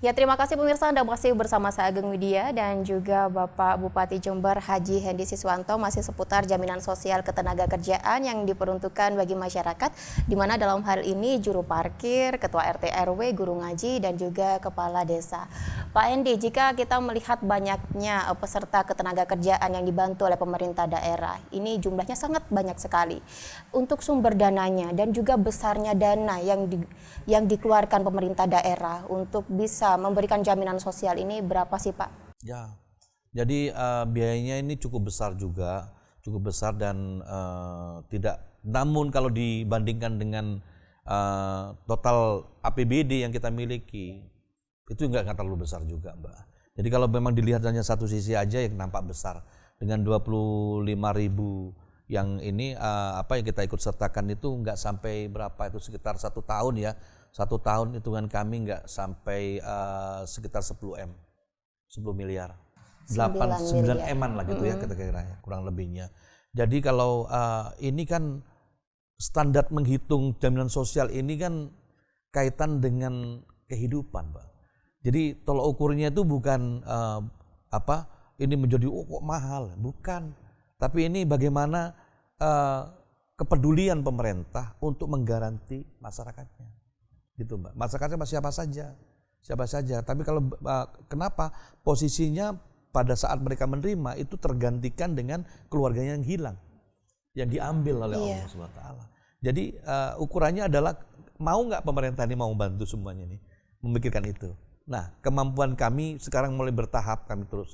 Ya, terima kasih pemirsa, Anda masih bersama saya Ageng Widya dan juga Bapak Bupati Jember Haji Hendy Siswanto masih seputar jaminan sosial ketenagakerjaan yang diperuntukkan bagi masyarakat, di mana dalam hal ini juru parkir, ketua RT RW, guru ngaji, dan juga kepala desa. Pak Hendy, jika kita melihat banyaknya peserta ketenagakerjaan yang dibantu oleh pemerintah daerah, ini jumlahnya sangat banyak sekali. Untuk sumber dananya dan juga besarnya dana yang dikeluarkan pemerintah daerah untuk bisa memberikan jaminan sosial ini berapa sih Pak? Ya, jadi biayanya ini cukup besar juga, cukup besar dan tidak. Namun kalau dibandingkan dengan total APBD yang kita miliki, itu nggak terlalu besar juga, Mbak. Jadi kalau memang dilihat hanya satu sisi aja yang nampak besar, dengan 25.000 yang ini apa yang kita ikut sertakan itu nggak sampai berapa, itu sekitar 1 tahun ya. 1 tahun hitungan kami nggak sampai sekitar 10 miliar. 9 M-an lah gitu ya kira-kira kurang lebihnya. Jadi kalau ini kan standar menghitung jaminan sosial ini kan kaitan dengan kehidupan, Pak. Jadi tolok ukurnya itu bukan ini menjadi kok mahal, bukan. Tapi ini bagaimana kepedulian pemerintah untuk menggaranti masyarakatnya. Gitu, Mbak. Masyarakatnya siapa saja. Tapi kalau kenapa posisinya pada saat mereka menerima itu tergantikan dengan keluarganya yang hilang, yang diambil oleh Allah SWT. Jadi ukurannya adalah mau nggak pemerintah ini mau bantu semuanya nih, memikirkan itu. Nah, kemampuan kami sekarang mulai bertahap, kami terus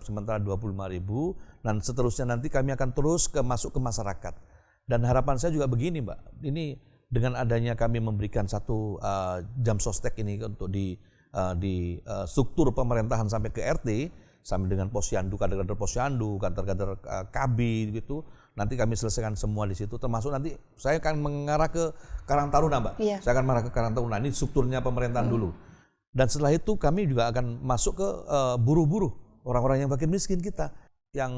sementara 25.000 dan seterusnya nanti kami akan terus masuk ke masyarakat. Dan harapan saya juga begini, Mbak. Ini dengan adanya kami memberikan satu jam sostek ini untuk di struktur pemerintahan sampai ke RT, sampai dengan posyandu, kader-kader posyandu, kader-kader KB gitu. Nanti kami selesaikan semua di situ, termasuk nanti saya akan mengarah ke Karang Taruna, Mbak. Iya. Saya akan mengarah ke Karang Taruna, ini strukturnya pemerintahan dulu. Dan setelah itu kami juga akan masuk ke buruh-buruh, orang-orang yang makin miskin kita, yang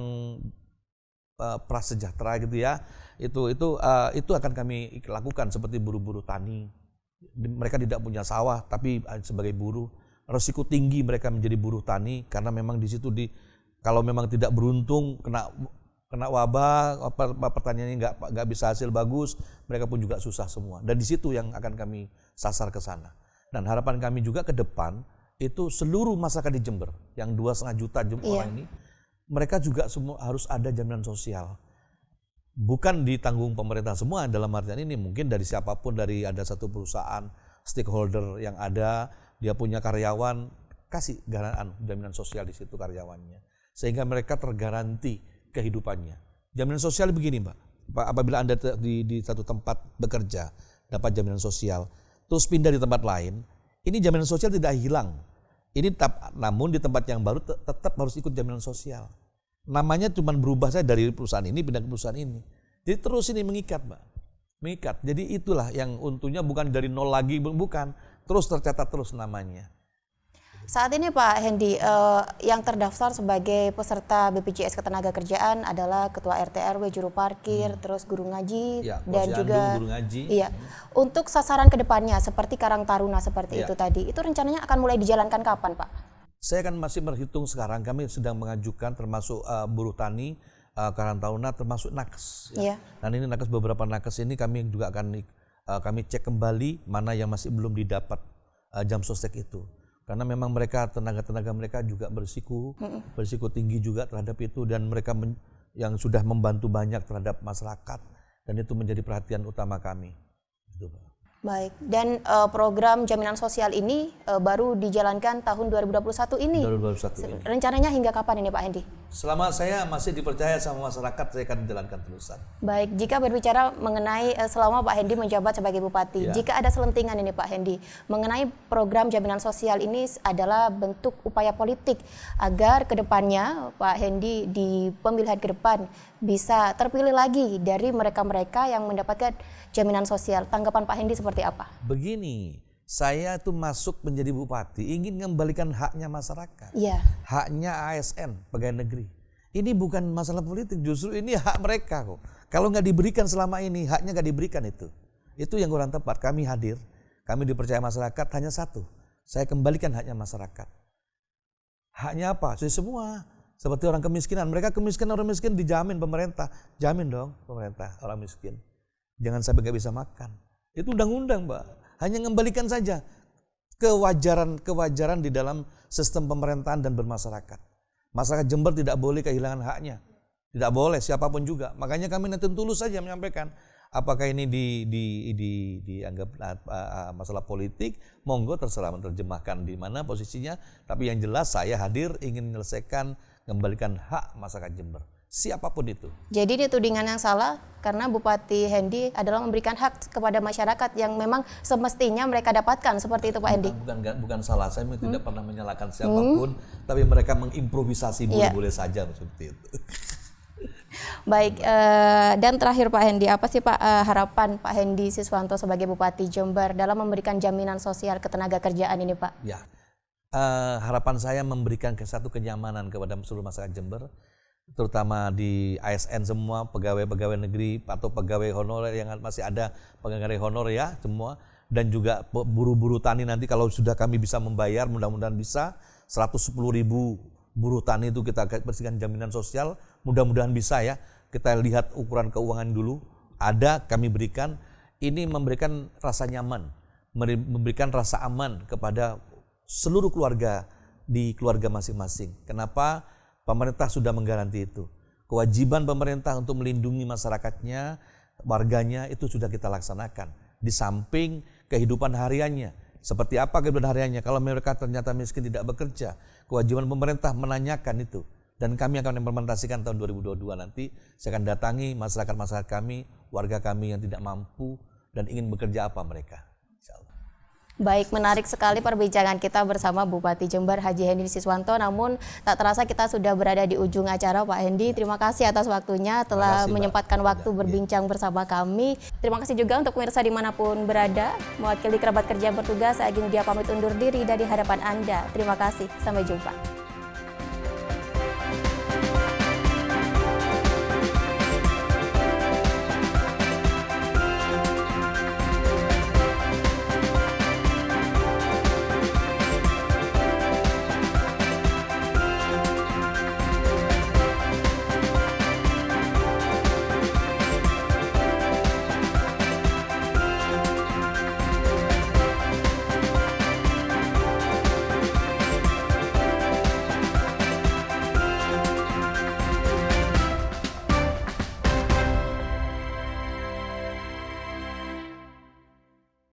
prasejahtera gitu ya. Itu akan kami lakukan seperti buruh-buruh tani. Mereka tidak punya sawah tapi sebagai buruh, resiko tinggi mereka menjadi buruh tani karena memang di situ kalau memang tidak beruntung kena wabah, pertaniannya nggak bisa hasil bagus, mereka pun juga susah semua. Dan di situ yang akan kami sasar ke sana. Dan harapan kami juga ke depan itu seluruh masyarakat di Jember yang 2,5 juta orang ini, mereka juga semua harus ada jaminan sosial. Bukan ditanggung pemerintah semua dalam artian ini, mungkin dari siapapun, dari ada satu perusahaan stakeholder yang ada, dia punya karyawan, kasih jaminan sosial di situ karyawannya, sehingga mereka tergaranti kehidupannya. Jaminan sosial begini, Mbak, apabila Anda di satu tempat bekerja dapat jaminan sosial, terus pindah di tempat lain, ini jaminan sosial tidak hilang. Ini namun di tempat yang baru tetap harus ikut jaminan sosial. Namanya cuma berubah saya dari perusahaan ini pindah ke perusahaan ini. Jadi terus ini mengikat, Mbak. Mengikat. Jadi itulah yang untungnya bukan dari nol lagi, bukan. Terus tercatat terus namanya. Saat ini Pak Hendy, yang terdaftar sebagai peserta BPJS Ketenagakerjaan adalah Ketua RT RW, Juru Parkir, terus Guru Ngaji, ya, dan juga Guru Ngaji. Iya. Untuk sasaran kedepannya seperti Karang Taruna seperti itu tadi, itu rencananya akan mulai dijalankan kapan Pak? Saya kan masih berhitung sekarang, kami sedang mengajukan termasuk buruh tani, Karang Taruna, termasuk nakes. Ya. Dan ini nakes, beberapa nakes ini kami juga akan kami cek kembali mana yang masih belum didapat jam sostek itu. Karena memang mereka, tenaga-tenaga mereka juga berisiko tinggi juga terhadap itu, dan mereka yang sudah membantu banyak terhadap masyarakat, dan itu menjadi perhatian utama kami. Gitu, Pak. Baik, dan program jaminan sosial ini baru dijalankan tahun 2021 ini. 2021 ini. Rencananya hingga kapan ini Pak Hendy? Selama saya masih dipercaya sama masyarakat, saya akan menjalankan terusan. Baik, jika berbicara mengenai selama Pak Hendy menjabat sebagai Bupati, jika ada selentingan ini Pak Hendy, mengenai program jaminan sosial ini adalah bentuk upaya politik agar kedepannya Pak Hendy di pemilihan ke depan bisa terpilih lagi dari mereka-mereka yang mendapatkan jaminan sosial. Tanggapan Pak Hendy seperti apa? Begini, saya tuh masuk menjadi bupati ingin mengembalikan haknya masyarakat. Iya. Haknya ASN, pegawai negeri. Ini bukan masalah politik, justru ini hak mereka kok. Kalau nggak diberikan selama ini, haknya nggak diberikan itu. Itu yang kurang tepat. Kami hadir, kami dipercaya masyarakat hanya satu. Saya kembalikan haknya masyarakat. Haknya apa? Semua. Seperti orang kemiskinan. Mereka kemiskinan, orang miskin dijamin pemerintah. Jamin dong pemerintah orang miskin. Jangan sampai nggak bisa makan. Itu undang-undang, Mbak. Hanya mengembalikan saja kewajaran di dalam sistem pemerintahan dan bermasyarakat. Masyarakat Jember tidak boleh kehilangan haknya. Tidak boleh, siapapun juga. Makanya kami nanti tulus saja menyampaikan. Apakah ini dianggap masalah politik, monggo terserah menerjemahkan di mana posisinya. Tapi yang jelas saya hadir ingin menyelesaikan, kembalikan hak masyarakat Jember. Siapapun itu. Jadi ini tudingan yang salah karena Bupati Hendy adalah memberikan hak kepada masyarakat yang memang semestinya mereka dapatkan, seperti itu Pak Hendy. Bukan salah, saya tidak pernah menyalahkan siapapun, tapi mereka mengimprovisasi boleh-boleh saja seperti itu. Baik, dan terakhir Pak Hendy, apa sih Pak harapan Pak Hendy Siswanto sebagai Bupati Jember dalam memberikan jaminan sosial ketenaga kerjaan ini Pak? Ya, harapan saya memberikan satu kenyamanan kepada seluruh masyarakat Jember, terutama di ASN semua, pegawai-pegawai negeri atau pegawai honorer yang masih ada pegawai honorer ya semua, dan juga buruh-buruh tani nanti kalau sudah kami bisa membayar, mudah-mudahan bisa 110.000 buruh tani itu kita bersihkan jaminan sosial, mudah-mudahan bisa ya. Kita lihat ukuran keuangan dulu, ada kami berikan, ini memberikan rasa nyaman, memberikan rasa aman kepada seluruh keluarga di keluarga masing-masing. Kenapa? Pemerintah sudah menggaranti itu. Kewajiban pemerintah untuk melindungi masyarakatnya, warganya itu sudah kita laksanakan. Di samping kehidupan hariannya. Seperti apa kehidupan hariannya? Kalau mereka ternyata miskin tidak bekerja, kewajiban pemerintah menanyakan itu. Dan kami akan implementasikan tahun 2022 nanti. Saya akan datangi masyarakat-masyarakat kami, warga kami yang tidak mampu dan ingin bekerja apa mereka. Insyaallah. Baik, menarik sekali perbincangan kita bersama Bupati Jember Haji Hendy Siswanto. Namun tak terasa kita sudah berada di ujung acara Pak Hendy. Terima kasih atas waktunya telah menyempatkan waktu berbincang bersama kami. Terima kasih juga untuk pemirsa dimanapun berada. Mewakili kerabat kerja yang bertugas, saya Agni Dia pamit undur diri dari hadapan Anda. Terima kasih, sampai jumpa.